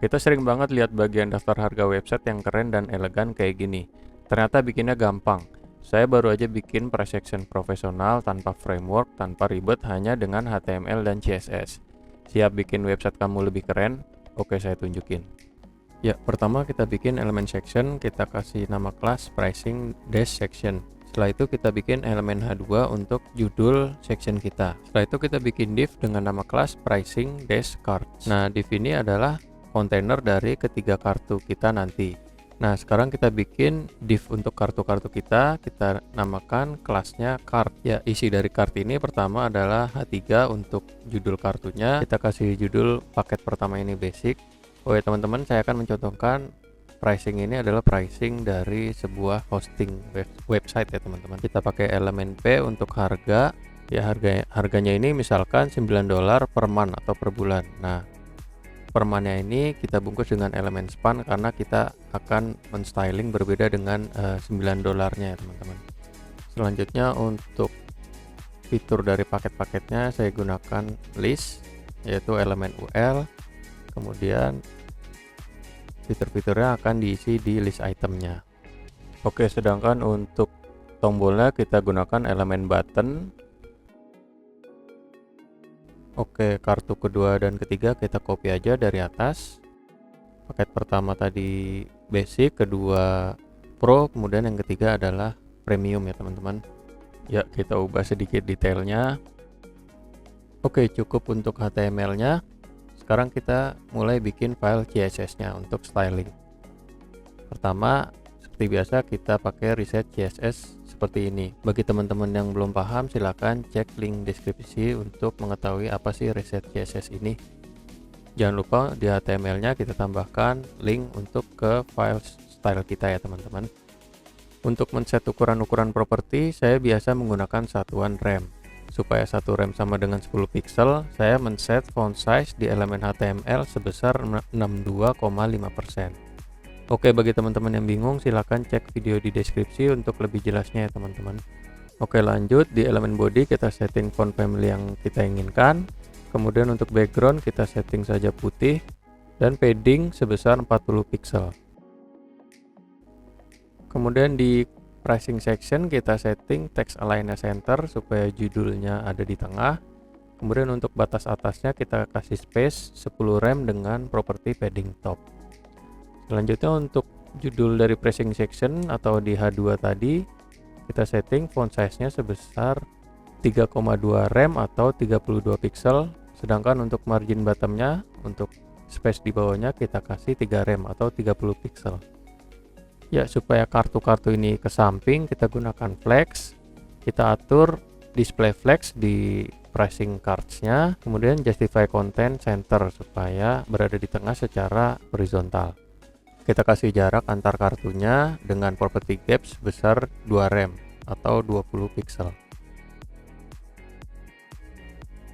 Kita sering banget lihat bagian daftar harga website yang keren dan elegan kayak gini. Ternyata bikinnya gampang. Saya baru aja bikin price section profesional tanpa framework, tanpa ribet, hanya dengan HTML dan CSS. Siap bikin website kamu lebih keren? Oke, saya tunjukin. Ya, pertama kita bikin elemen section, kita kasih nama kelas pricing dash section. Setelah itu kita bikin elemen H2 untuk judul section kita. Setelah itu kita bikin div dengan nama kelas pricing dash cards. Nah, div ini adalah kontainer dari ketiga kartu kita nanti. Nah, sekarang kita bikin div untuk kartu-kartu kita namakan kelasnya card. Ya, isi dari card ini pertama adalah H3 untuk judul kartunya. Kita kasih judul paket pertama ini basic. Oh ya teman-teman, saya akan mencontohkan pricing ini adalah pricing dari sebuah hosting website ya teman-teman. Kita pakai elemen P untuk harga. Ya, harganya ini misalkan $9 per month atau per bulan. Nah, per month-nya ini kita bungkus dengan elemen span karena kita akan menstyling berbeda dengan $9-nya ya teman-teman. Selanjutnya untuk fitur dari paket-paketnya saya gunakan list, yaitu elemen UL. Kemudian fitur-fiturnya akan diisi di list itemnya. Oke, sedangkan untuk tombolnya kita gunakan elemen button. Oke, kartu kedua dan ketiga kita copy aja dari atas. Paket pertama tadi basic, kedua pro, kemudian yang ketiga adalah premium ya teman-teman. Ya, kita ubah sedikit detailnya. Oke, cukup untuk HTML-nya. Sekarang kita mulai bikin file CSS-nya untuk styling. Pertama, seperti biasa kita pakai reset CSS seperti ini. Bagi teman-teman yang belum paham, silakan cek link deskripsi untuk mengetahui apa sih reset CSS ini. Jangan lupa di HTML-nya kita tambahkan link untuk ke file style kita ya teman-teman. Untuk men-set ukuran-ukuran properti, saya biasa menggunakan satuan rem. Supaya satu rem sama dengan 10 pixel, saya men-set font size di elemen HTML sebesar 62,5%. Oke, bagi teman-teman yang bingung, silahkan cek video di deskripsi untuk lebih jelasnya ya teman-teman. Oke, lanjut di elemen body kita setting font family yang kita inginkan. Kemudian untuk background kita setting saja putih dan padding sebesar 40 pixel. Kemudian di pricing section kita setting text align center supaya judulnya ada di tengah. Kemudian untuk batas atasnya kita kasih space 10 rem dengan properti padding top. Selanjutnya untuk judul dari pricing section atau di H2 tadi kita setting font size-nya sebesar 3,2 rem atau 32 pixel. Sedangkan untuk margin bottomnya, untuk space di bawahnya kita kasih 3 rem atau 30 pixel. Ya, supaya kartu-kartu ini ke samping kita gunakan flex. Kita atur display flex di pricing cards-nya, kemudian justify content center supaya berada di tengah secara horizontal. Kita kasih jarak antar kartunya dengan property gap sebesar 2 rem atau 20 pixel.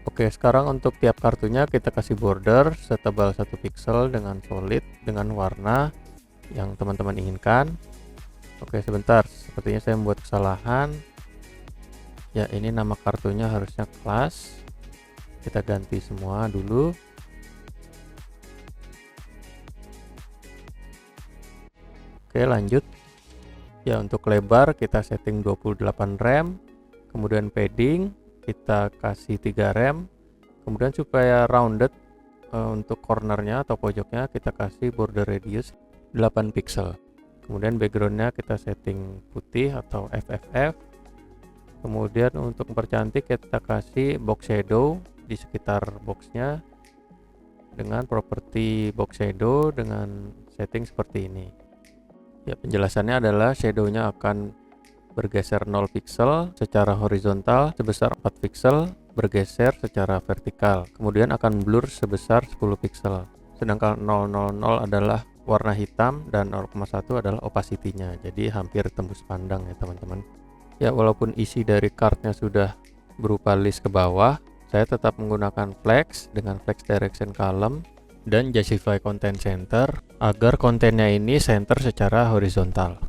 Oke, sekarang untuk tiap kartunya kita kasih border setebal 1 pixel dengan solid dengan warna yang teman-teman inginkan. Oke, sebentar, sepertinya saya membuat kesalahan. Ya, ini nama kartunya harusnya kelas. Kita ganti semua dulu. Oke, lanjut. Ya, untuk lebar kita setting 28 rem. Kemudian padding kita kasih 3 rem. Kemudian supaya rounded untuk cornernya atau pojoknya kita kasih border radius 8 pixel. Kemudian backgroundnya kita setting putih atau FFF. Kemudian untuk mempercantik kita kasih box shadow di sekitar boxnya dengan properti box shadow dengan setting seperti ini. Ya, penjelasannya adalah shadownya akan bergeser 0 pixel secara horizontal sebesar 4 pixel, bergeser secara vertikal, kemudian akan blur sebesar 10 pixel. Sedangkan 000 adalah warna hitam dan 0,1 adalah opacity-nya, jadi hampir tembus pandang ya teman-teman. Ya, walaupun isi dari cardnya sudah berupa list ke bawah, saya tetap menggunakan flex dengan flex direction column dan justify content center agar kontennya ini center secara horizontal.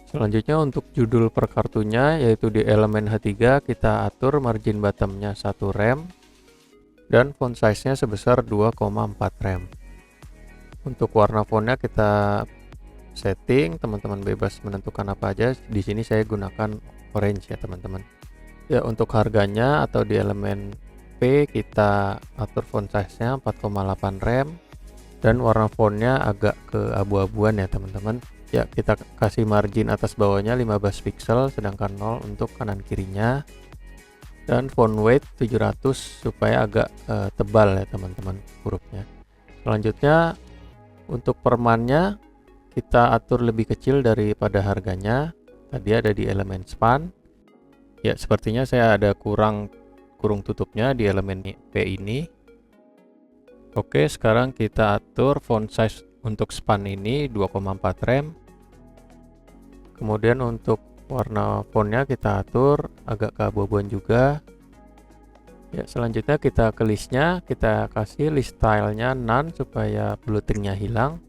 Selanjutnya untuk judul per kartunya, yaitu di elemen H3 kita atur margin bottomnya 1 rem dan font size-nya sebesar 2,4 rem. Untuk warna fontnya kita setting, teman-teman bebas menentukan apa aja. Di sini saya gunakan orange ya teman-teman. Ya, untuk harganya atau di elemen P kita atur font size-nya 4,8 rem dan warna fontnya agak ke abu-abuan ya teman-teman. Ya, kita kasih margin atas bawahnya 15 pixel sedangkan 0 untuk kanan kirinya, dan font weight 700 supaya agak tebal ya teman-teman hurufnya. Selanjutnya untuk permannya kita atur lebih kecil daripada harganya. Tadi ada di elemen span. Ya, sepertinya saya ada kurung tutupnya di elemen P ini. Oke, sekarang kita atur font size untuk span ini 2,4 rem. Kemudian untuk warna fontnya kita atur agak keabu-abuan juga. Ya, selanjutnya kita ke listnya, kita kasih list stylenya none supaya bloatingnya hilang.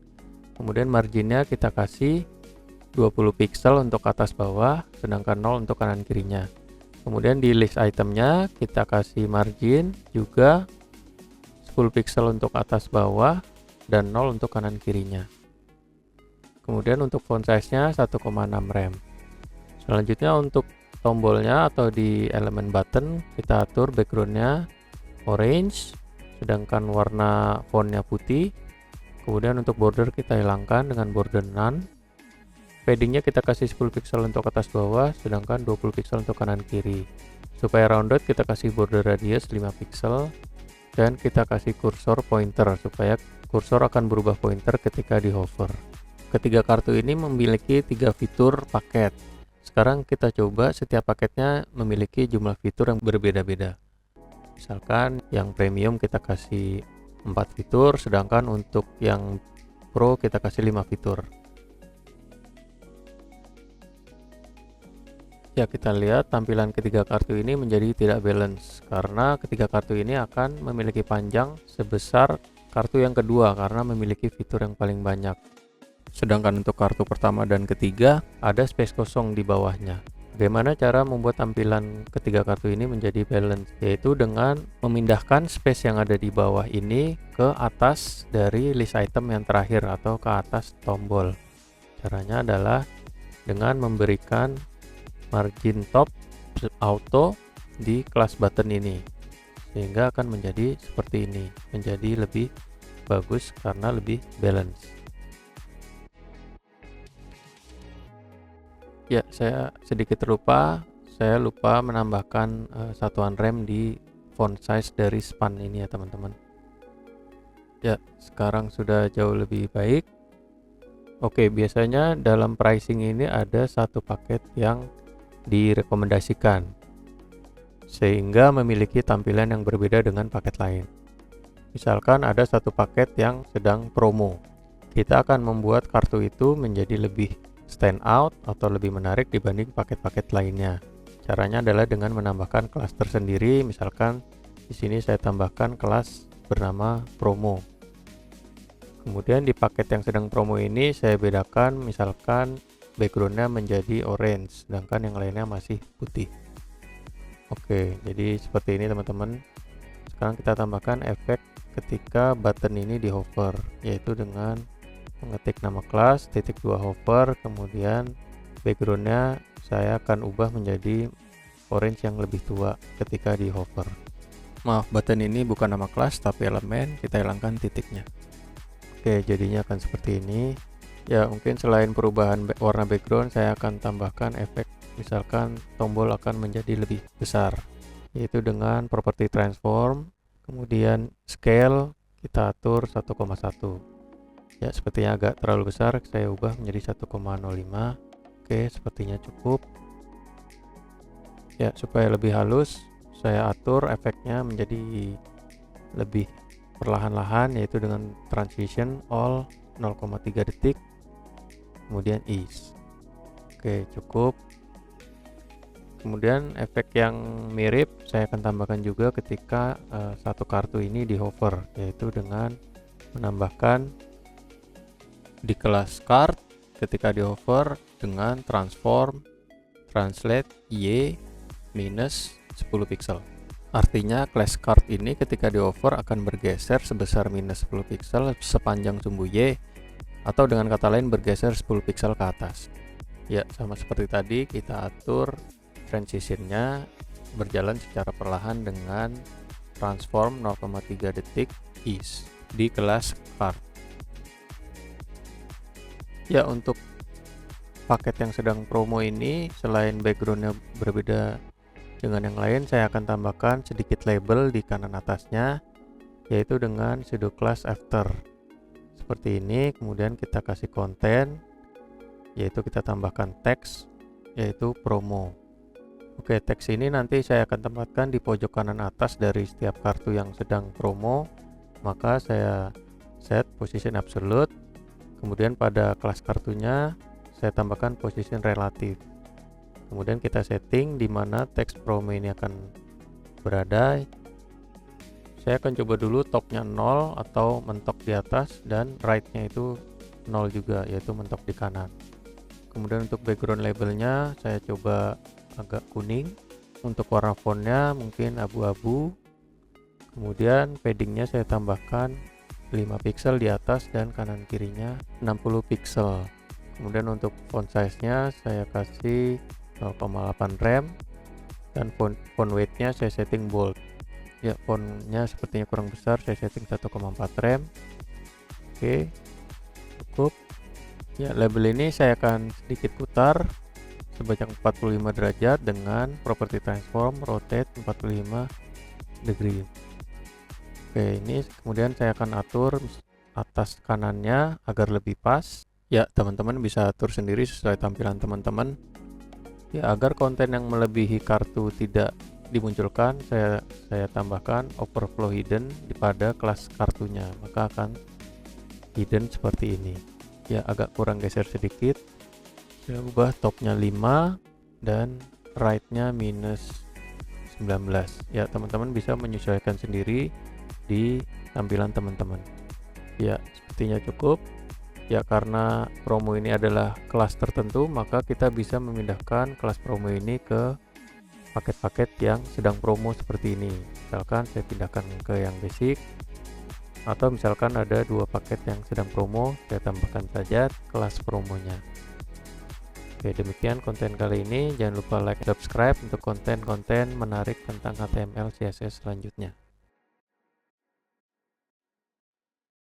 Kemudian marginnya kita kasih 20 pixel untuk atas bawah, sedangkan 0 untuk kanan kirinya. Kemudian di list itemnya kita kasih margin juga 10 pixel untuk atas bawah dan 0 untuk kanan kirinya. Kemudian untuk font size-nya 1,6 rem. Selanjutnya untuk tombolnya atau di elemen button kita atur backgroundnya orange, sedangkan warna fontnya putih. Kemudian untuk border kita hilangkan dengan border none. Paddingnya kita kasih 10 pixel untuk atas bawah, sedangkan 20 pixel untuk kanan kiri. Supaya rounded kita kasih border radius 5 pixel dan kita kasih kursor pointer supaya kursor akan berubah pointer ketika di hover. Ketiga kartu ini memiliki 3 fitur paket. Sekarang kita coba setiap paketnya memiliki jumlah fitur yang berbeda-beda. Misalkan yang premium kita kasih 4 fitur, sedangkan untuk yang pro kita kasih 5 fitur. Ya, kita lihat tampilan ketiga kartu ini menjadi tidak balance karena ketiga kartu ini akan memiliki panjang sebesar kartu yang kedua karena memiliki fitur yang paling banyak. Sedangkan untuk kartu pertama dan ketiga ada space kosong di bawahnya. Bagaimana cara membuat tampilan ketiga kartu ini menjadi balance? Yaitu dengan memindahkan space yang ada di bawah ini ke atas dari list item yang terakhir atau ke atas tombol. Caranya adalah dengan memberikan margin top auto di kelas button ini, sehingga akan menjadi seperti ini, menjadi lebih bagus karena lebih balance. Ya, saya sedikit terlupa, saya lupa menambahkan satuan rem di font size dari span ini ya teman-teman. Ya, sekarang sudah jauh lebih baik. Oke, biasanya dalam pricing ini ada satu paket yang direkomendasikan sehingga memiliki tampilan yang berbeda dengan paket lain. Misalkan ada satu paket yang sedang promo, kita akan membuat kartu itu menjadi lebih stand out atau lebih menarik dibanding paket-paket lainnya. Caranya adalah dengan menambahkan kelas tersendiri. Misalkan di sini saya tambahkan kelas bernama promo. Kemudian di paket yang sedang promo ini saya bedakan, misalkan backgroundnya menjadi orange, sedangkan yang lainnya masih putih. Oke, jadi seperti ini teman-teman. Sekarang kita tambahkan efek ketika button ini di hover, yaitu dengan mengetik nama kelas, titik 2 hover, kemudian backgroundnya saya akan ubah menjadi orange yang lebih tua ketika di hover. Maaf, button ini bukan nama kelas tapi elemen, kita hilangkan titiknya. Oke, jadinya akan seperti ini. Ya, mungkin selain perubahan warna background, saya akan tambahkan efek, misalkan tombol akan menjadi lebih besar, yaitu dengan properti transform, kemudian scale kita atur 1,1. Ya, sepertinya agak terlalu besar, saya ubah menjadi 1,05. Oke, sepertinya cukup. Ya, supaya lebih halus, saya atur efeknya menjadi lebih perlahan-lahan, yaitu dengan transition all 0,3 detik, kemudian ease. Oke, cukup. Kemudian efek yang mirip saya akan tambahkan juga ketika satu kartu ini di hover, yaitu dengan menambahkan di kelas card ketika di hover dengan transform translate y minus 10 pixel Artinya class card ini ketika di over akan bergeser sebesar minus 10 pixel sepanjang sumbu Y, atau dengan kata lain bergeser 10 pixel ke atas. Ya, sama seperti tadi kita atur transitionnya berjalan secara perlahan dengan transform 0,3 detik ease di kelas card. Ya, untuk paket yang sedang promo ini, selain backgroundnya berbeda dengan yang lain, saya akan tambahkan sedikit label di kanan atasnya, yaitu dengan pseudo class after seperti ini. Kemudian kita kasih konten, yaitu kita tambahkan teks, yaitu promo. Oke, teks ini nanti saya akan tempatkan di pojok kanan atas dari setiap kartu yang sedang promo. Maka saya set position absolute, kemudian pada kelas kartunya saya tambahkan position relatif. Kemudian kita setting di mana teks promo ini akan berada. Saya akan coba dulu topnya 0 atau mentok di atas, dan right-nya itu 0 juga, yaitu mentok di kanan. Kemudian untuk background labelnya saya coba agak kuning. Untuk warna fontnya mungkin abu-abu. Kemudian paddingnya saya tambahkan 5 pixel di atas dan kanan kirinya 60 pixel. Kemudian untuk font size-nya saya kasih 0,8 rem, dan font weight-nya saya setting bold. Ya, fontnya sepertinya kurang besar, saya setting 1,4 rem. Oke, cukup. Ya, label ini saya akan sedikit putar sebanyak 45 derajat dengan property transform rotate 45 degree. Oke, ini kemudian saya akan atur atas kanannya agar lebih pas. Ya, teman-teman bisa atur sendiri sesuai tampilan teman-teman. Ya, agar konten yang melebihi kartu tidak dimunculkan, saya tambahkan overflow hidden pada kelas kartunya, maka akan hidden seperti ini. Ya, agak kurang geser sedikit. Saya ubah topnya 5 dan right-nya minus 19. Ya, teman-teman bisa menyesuaikan sendiri di tampilan teman-teman. Ya, sepertinya cukup. Ya, karena promo ini adalah kelas tertentu, maka kita bisa memindahkan kelas promo ini ke paket-paket yang sedang promo seperti ini. Misalkan saya pindahkan ke yang basic, atau misalkan ada 2 paket yang sedang promo, saya tambahkan saja kelas promonya. Oke, demikian konten kali ini. Jangan lupa like, subscribe untuk konten-konten menarik tentang HTML CSS selanjutnya.